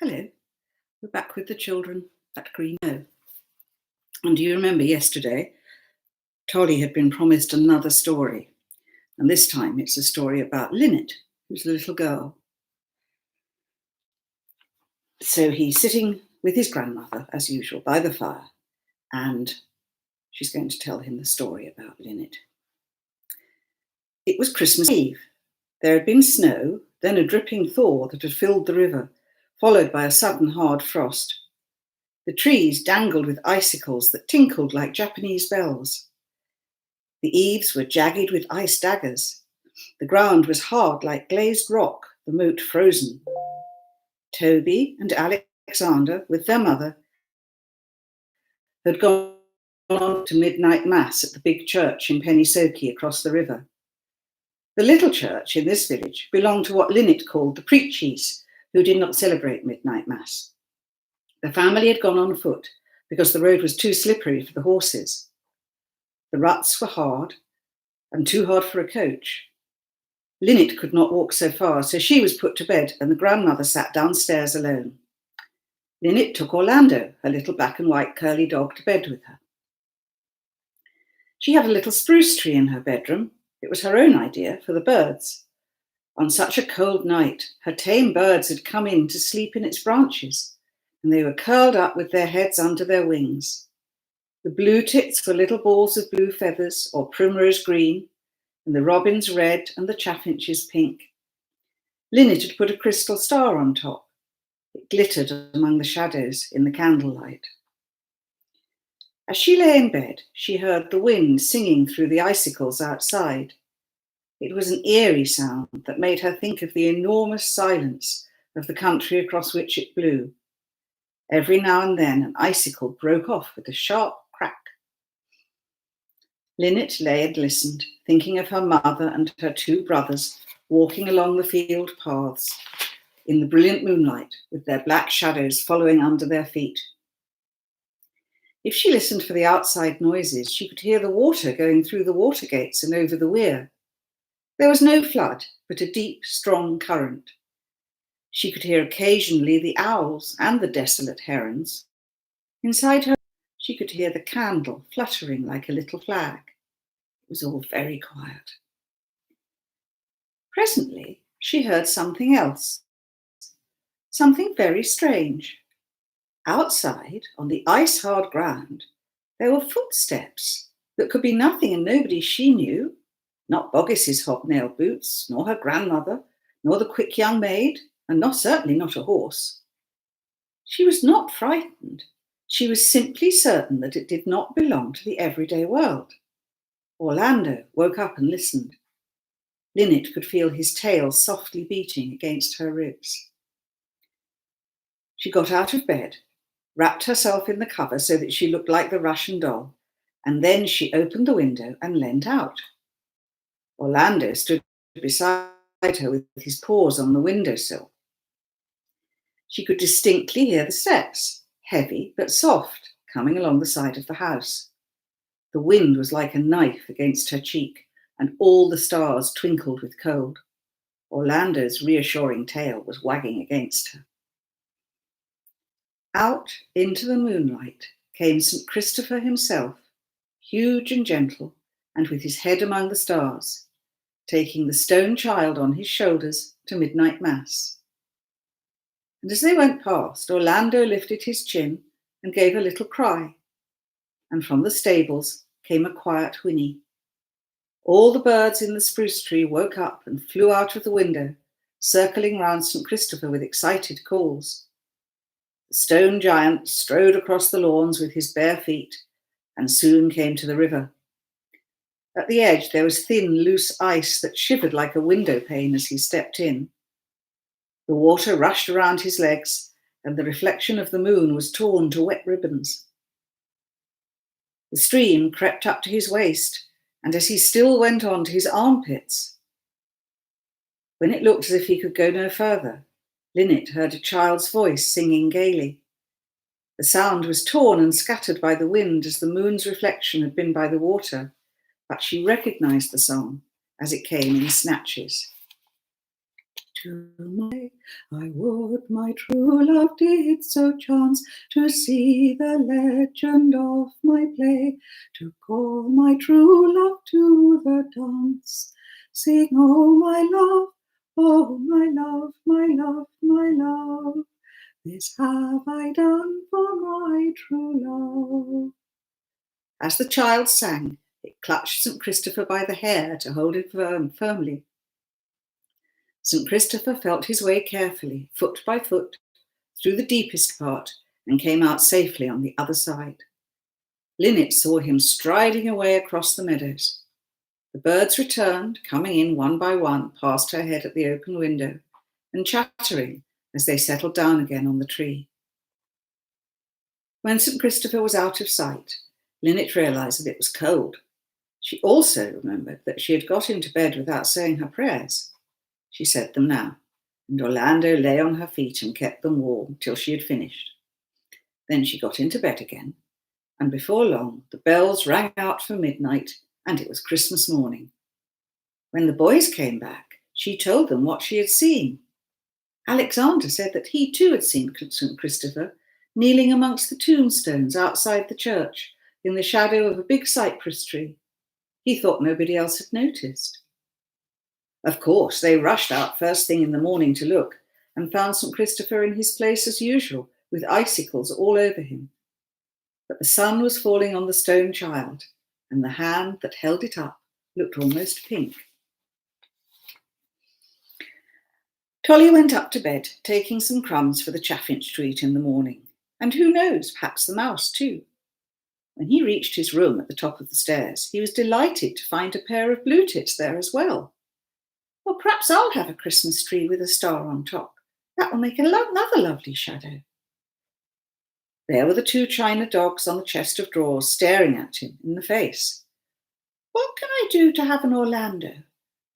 Hello, we're back with the children at Knowe. And do you remember yesterday, Tolly had been promised another story. And this time it's a story about Linnet, who's a little girl. So he's sitting with his grandmother, as usual, by the fire. And she's going to tell him the story about Linnet. It was Christmas Eve. There had been snow, then a dripping thaw that had filled the river, followed by a sudden hard frost. The trees dangled with icicles that tinkled like Japanese bells. The eaves were jagged with ice daggers. The ground was hard like glazed rock, the moat frozen. Toby and Alexander, with their mother, had gone on to midnight mass at the big church in Pennysoki across the river. The little church in this village belonged to what Linnet called the preachies, who did not celebrate midnight mass. The family had gone on foot because the road was too slippery for the horses. The ruts were hard and too hard for a coach. Linnet could not walk so far, so she was put to bed and the grandmother sat downstairs alone. Linnet took Orlando, her little black and white curly dog, to bed with her. She had a little spruce tree in her bedroom. It was her own idea for the birds. On such a cold night, her tame birds had come in to sleep in its branches, and they were curled up with their heads under their wings. The blue tits were little balls of blue feathers or primrose green, and the robins red and the chaffinches pink. Linnet had put a crystal star on top. It glittered among the shadows in the candlelight. As she lay in bed, she heard the wind singing through the icicles outside. It was an eerie sound that made her think of the enormous silence of the country across which it blew. Every now and then an icicle broke off with a sharp crack. Linnet lay and listened, thinking of her mother and her two brothers walking along the field paths in the brilliant moonlight with their black shadows following under their feet. If she listened for the outside noises, she could hear the water going through the water gates and over the weir. There was no flood, but a deep, strong current. She could hear occasionally the owls and the desolate herons. Inside her, she could hear the candle fluttering like a little flag. It was all very quiet. Presently, she heard something else, something very strange. Outside, on the ice-hard ground, there were footsteps that could be nothing and nobody she knew, not Boggis's hobnail boots, nor her grandmother, nor the quick young maid, and certainly not a horse. She was not frightened. She was simply certain that it did not belong to the everyday world. Orlando woke up and listened. Linnet could feel his tail softly beating against her ribs. She got out of bed, wrapped herself in the cover so that she looked like the Russian doll, and then she opened the window and leant out. Orlando stood beside her with his paws on the windowsill. She could distinctly hear the steps, heavy but soft, coming along the side of the house. The wind was like a knife against her cheek, and all the stars twinkled with cold. Orlando's reassuring tail was wagging against her. Out into the moonlight came St. Christopher himself, huge and gentle, and with his head among the stars, taking the stone child on his shoulders to midnight mass. And as they went past, Orlando lifted his chin and gave a little cry, and from the stables came a quiet whinny. All the birds in the spruce tree woke up and flew out of the window, circling round St. Christopher with excited calls. The stone giant strode across the lawns with his bare feet and soon came to the river. At the edge there was thin, loose ice that shivered like a window pane as he stepped in. The water rushed around his legs, and the reflection of the moon was torn to wet ribbons. The stream crept up to his waist, and as he still went on to his armpits. When it looked as if he could go no further, Linnet heard a child's voice singing gaily. The sound was torn and scattered by the wind as the moon's reflection had been by the water, but she recognised the song as it came in snatches. to my, I would my true love did so chance to see the legend of my play, to call my true love to the dance. Sing, oh my love, oh my love, my love, my love, this have I done for my true love. As the child sang, it clutched St. Christopher by the hair to hold it firmly. St. Christopher felt his way carefully, foot by foot, through the deepest part, and came out safely on the other side. Linnet saw him striding away across the meadows. The birds returned, coming in one by one past her head at the open window, and chattering as they settled down again on the tree. When St. Christopher was out of sight, Linnet realised that it was cold. She also remembered that she had got into bed without saying her prayers. She said them now, and Orlando lay on her feet and kept them warm till she had finished. Then she got into bed again, and before long the bells rang out for midnight, and it was Christmas morning. When the boys came back, she told them what she had seen. Alexander said that he too had seen St. Christopher kneeling amongst the tombstones outside the church in the shadow of a big cypress tree. He thought nobody else had noticed. Of course, they rushed out first thing in the morning to look and found St. Christopher in his place as usual, with icicles all over him. But the sun was falling on the stone child, and the hand that held it up looked almost pink. Tolly went up to bed, taking some crumbs for the chaffinch to eat in the morning, and who knows, perhaps the mouse too. When he reached his room at the top of the stairs, he was delighted to find a pair of blue tits there as well. Well, perhaps I'll have a Christmas tree with a star on top. That will make another lovely shadow. There were the two china dogs on the chest of drawers staring at him in the face. What can I do to have an Orlando?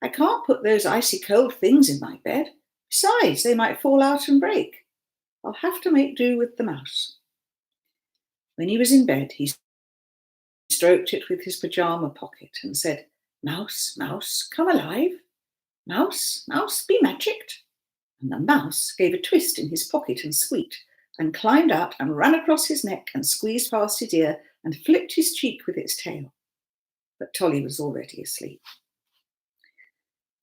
I can't put those icy cold things in my bed. Besides, they might fall out and break. I'll have to make do with the mouse. When he was in bed, he stroked it with his pyjama pocket and said, Mouse, mouse, come alive. Mouse, mouse, be magicked. And the mouse gave a twist in his pocket and squeaked, and climbed out and ran across his neck and squeezed past his ear and flipped his cheek with its tail. But Tolly was already asleep.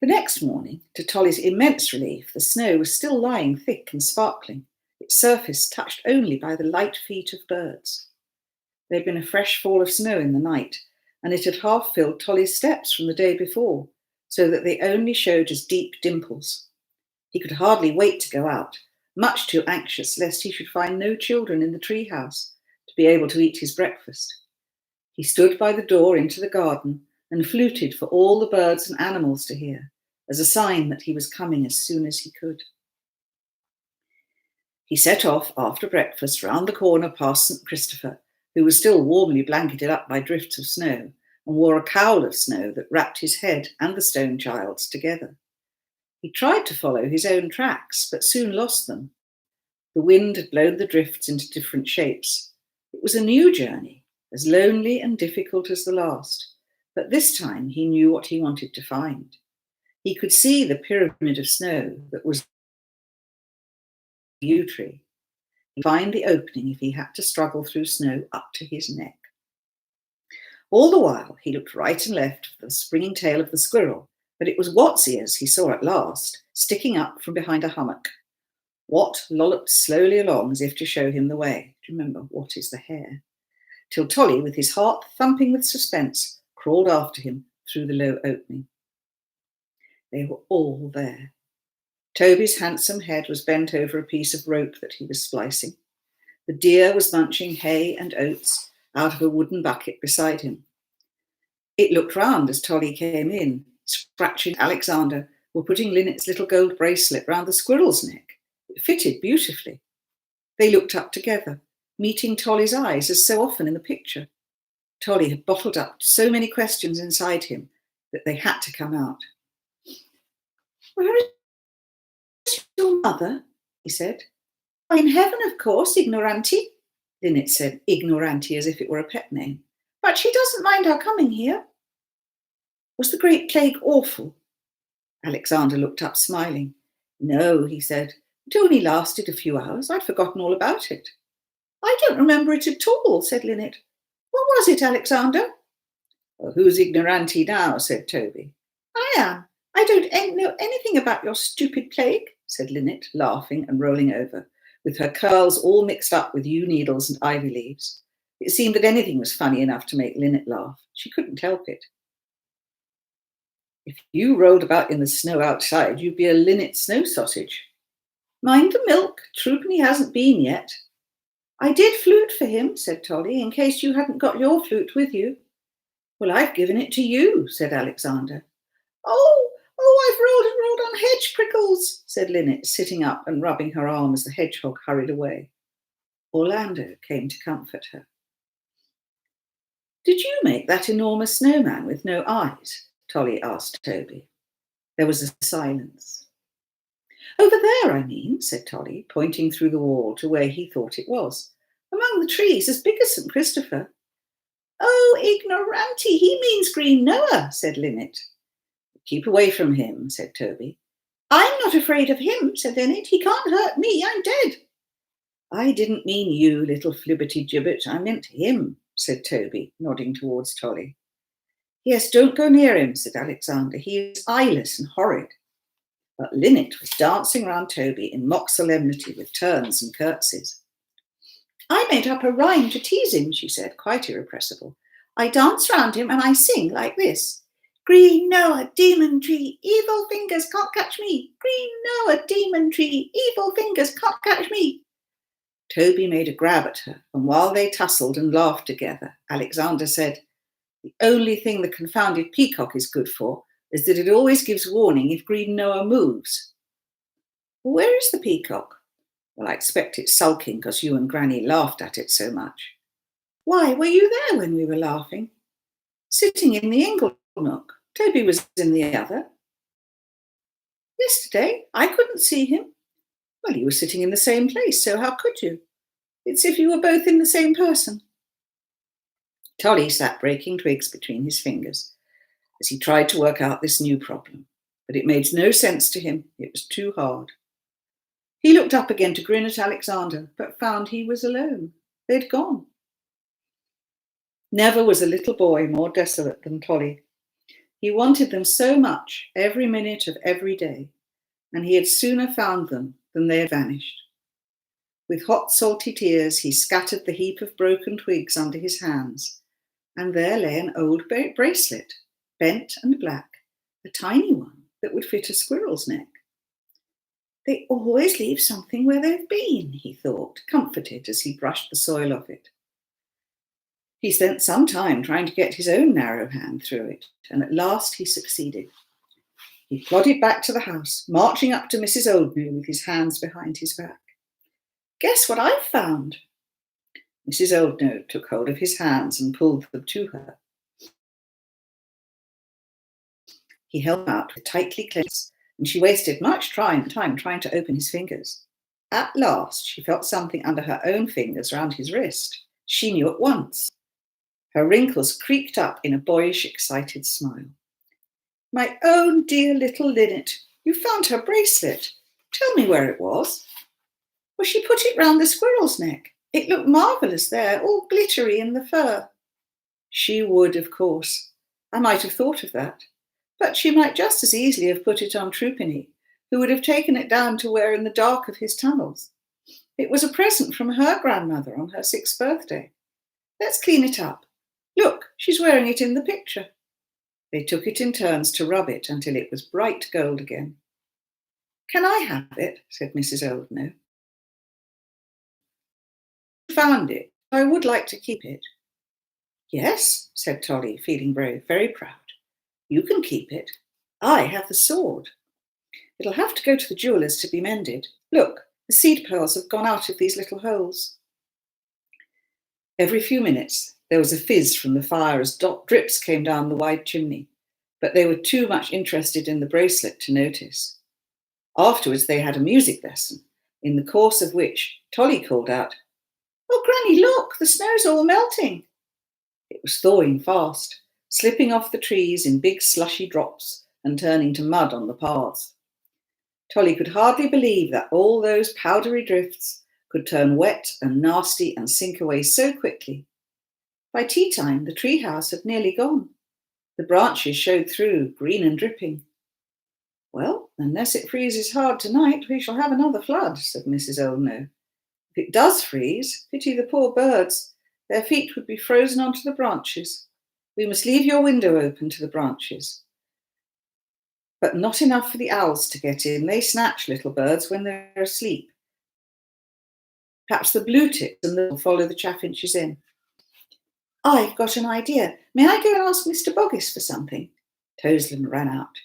The next morning, to Tolly's immense relief, the snow was still lying thick and sparkling, its surface touched only by the light feet of birds. There had been a fresh fall of snow in the night, and it had half filled Tolly's steps from the day before, so that they only showed as deep dimples. He could hardly wait to go out, much too anxious lest he should find no children in the treehouse to be able to eat his breakfast. He stood by the door into the garden and fluted for all the birds and animals to hear, as a sign that he was coming as soon as he could. He set off after breakfast round the corner past St. Christopher, who was still warmly blanketed up by drifts of snow, and wore a cowl of snow that wrapped his head and the stone child's together. He tried to follow his own tracks, but soon lost them. The wind had blown the drifts into different shapes. It was a new journey, as lonely and difficult as the last, but this time he knew what he wanted to find. He could see the pyramid of snow that was the yew tree. He'd find the opening if he had to struggle through snow up to his neck. All the while, he looked right and left for the springing tail of the squirrel, but it was Wat's ears he saw at last, sticking up from behind a hummock. Wat lolloped slowly along as if to show him the way. Do you remember, Wat is the hare? Till Tolly, with his heart thumping with suspense, crawled after him through the low opening. They were all there. Toby's handsome head was bent over a piece of rope that he was splicing. The deer was munching hay and oats out of a wooden bucket beside him. It looked round as Tolly came in, scratching Alexander were putting Linnet's little gold bracelet round the squirrel's neck. It fitted beautifully. They looked up together, meeting Tolly's eyes as so often in the picture. Tolly had bottled up so many questions inside him that they had to come out. Where is your mother? He said. In heaven, of course, ignoranti. Linnet said ignoranti as if it were a pet name. But she doesn't mind our coming here. Was the Great Plague awful? Alexander looked up, smiling. No, he said. It only lasted a few hours. I'd forgotten all about it. I don't remember it at all, said Linnet. What was it, Alexander? Well, who's ignoranti now, said Toby. I am. I don't know anything about your stupid plague, said Linnet, laughing and rolling over, with her curls all mixed up with yew needles and ivy leaves. It seemed that anything was funny enough to make Linnet laugh. She couldn't help it. If you rolled about in the snow outside, you'd be a linnet snow sausage. Mind the milk, Truepenny hasn't been yet. I did flute for him, said Tolly, in case you hadn't got your flute with you. Well, I've given it to you, said Alexander. Oh, I've rolled on hedge prickles, said Linnet, sitting up and rubbing her arm as the hedgehog hurried away. Orlando came to comfort her. Did you make that enormous snowman with no eyes? Tolly asked Toby. There was a silence. Over there, I mean, said Tolly, pointing through the wall to where he thought it was, among the trees as big as St. Christopher. Oh, ignoranti, he means green Knowe, said Linnet. Keep away from him, said Toby. I'm not afraid of him, said Linnet. He can't hurt me, I'm dead. I didn't mean you, little flibberty-gibbet. I meant him, said Toby, nodding towards Tolly. Yes, don't go near him, said Alexander. He is eyeless and horrid. But Linnet was dancing round Toby in mock solemnity with turns and curtsies. I made up a rhyme to tease him, she said, quite irrepressible. I dance round him and I sing like this. Green Knowe, demon tree, evil fingers can't catch me. Green Knowe, demon tree, evil fingers can't catch me. Toby made a grab at her, and while they tussled and laughed together, Alexander said, The only thing the confounded peacock is good for is that it always gives warning if green Knowe moves. Well, where is the peacock? Well, I expect it's sulking because you and Granny laughed at it so much. Why, were you there when we were laughing? Sitting in the ingle nook. Toby was in the other. Yesterday, I couldn't see him. Well, you were sitting in the same place, so how could you? It's if you were both in the same person. Tolly sat breaking twigs between his fingers as he tried to work out this new problem, but it made no sense to him. It was too hard. He looked up again to grin at Alexander, but found he was alone. They'd gone. Never was a little boy more desolate than Tolly. He wanted them so much, every minute of every day, and he had sooner found them than they had vanished. With hot, salty tears, he scattered the heap of broken twigs under his hands, and there lay an old bracelet, bent and black, a tiny one that would fit a squirrel's neck. They always leave something where they've been, he thought, comforted as he brushed the soil off it. He spent some time trying to get his own narrow hand through it, and at last he succeeded. He plodded back to the house, marching up to Mrs. Oldknow with his hands behind his back. Guess what I've found? Mrs. Oldknow took hold of his hands and pulled them to her. He held out with tightly clenched, and she wasted much time trying to open his fingers. At last, she felt something under her own fingers round his wrist. She knew at once. Her wrinkles creaked up in a boyish, excited smile. My own dear little Linnet, you found her bracelet. Tell me where it was. Well, she put it round the squirrel's neck. It looked marvellous there, all glittery in the fur. She would, of course. I might have thought of that. But she might just as easily have put it on Truepenny, who would have taken it down to wear in the dark of his tunnels. It was a present from her grandmother on her 6th birthday. Let's clean it up. Look, she's wearing it in the picture. They took it in turns to rub it until it was bright gold again. Can I have it? Said Mrs. Oldknow. Found it. I would like to keep it. Yes, said Tolly, feeling very proud. You can keep it. I have the sword. It'll have to go to the jeweller's to be mended. Look, the seed pearls have gone out of these little holes. Every few minutes, there was a fizz from the fire as drips came down the wide chimney, but they were too much interested in the bracelet to notice. Afterwards, they had a music lesson, in the course of which Tolly called out, Oh, Granny, look, the snow's all melting. It was thawing fast, slipping off the trees in big slushy drops and turning to mud on the paths. Tolly could hardly believe that all those powdery drifts could turn wet and nasty and sink away so quickly. By tea time, the tree house had nearly gone. The branches showed through, green and dripping. "Well, unless it freezes hard tonight, we shall have another flood," said Mrs. Knowe. "If it does freeze, pity the poor birds. Their feet would be frozen onto the branches. We must leave your window open to the branches. But not enough for the owls to get in. They snatch little birds when they're asleep. Perhaps the blue tits and will follow the chaffinches in." "I've got an idea. May I go and ask Mr. Boggis for something?" Toesland ran out.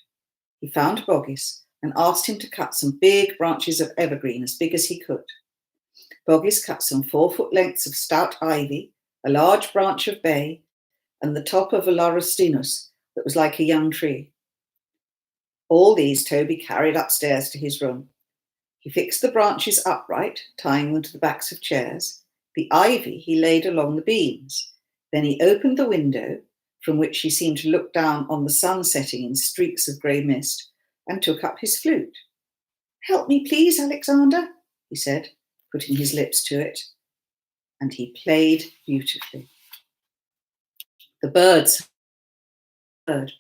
He found Boggis and asked him to cut some big branches of evergreen as big as he could. Boggis cut some 4-foot lengths of stout ivy, a large branch of bay, and the top of a laurustinus that was like a young tree. All these Toby carried upstairs to his room. He fixed the branches upright, tying them to the backs of chairs. The ivy he laid along the beams. Then he opened the window, from which he seemed to look down on the sun setting in streaks of grey mist, and took up his flute. "Help me, please, Alexander," he said, putting his lips to it. And he played beautifully. The birds heard.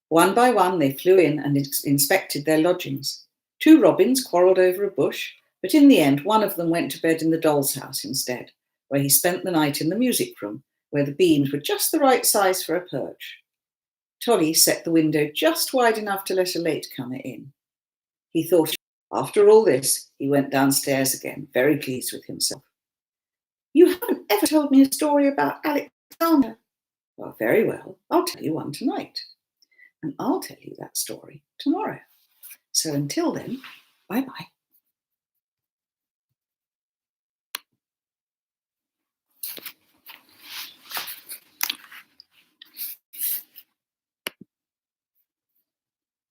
One by one they flew in and inspected their lodgings. 2 robins quarrelled over a bush, but in the end one of them went to bed in the doll's house instead, where he spent the night in the music room, where the beams were just the right size for a perch. Tolly set the window just wide enough to let a latecomer in. He thought, after all this, he went downstairs again, very pleased with himself. "You haven't ever told me a story about Alexander." "Well, very well, I'll tell you one tonight. And I'll tell you that story tomorrow. So until then, bye-bye."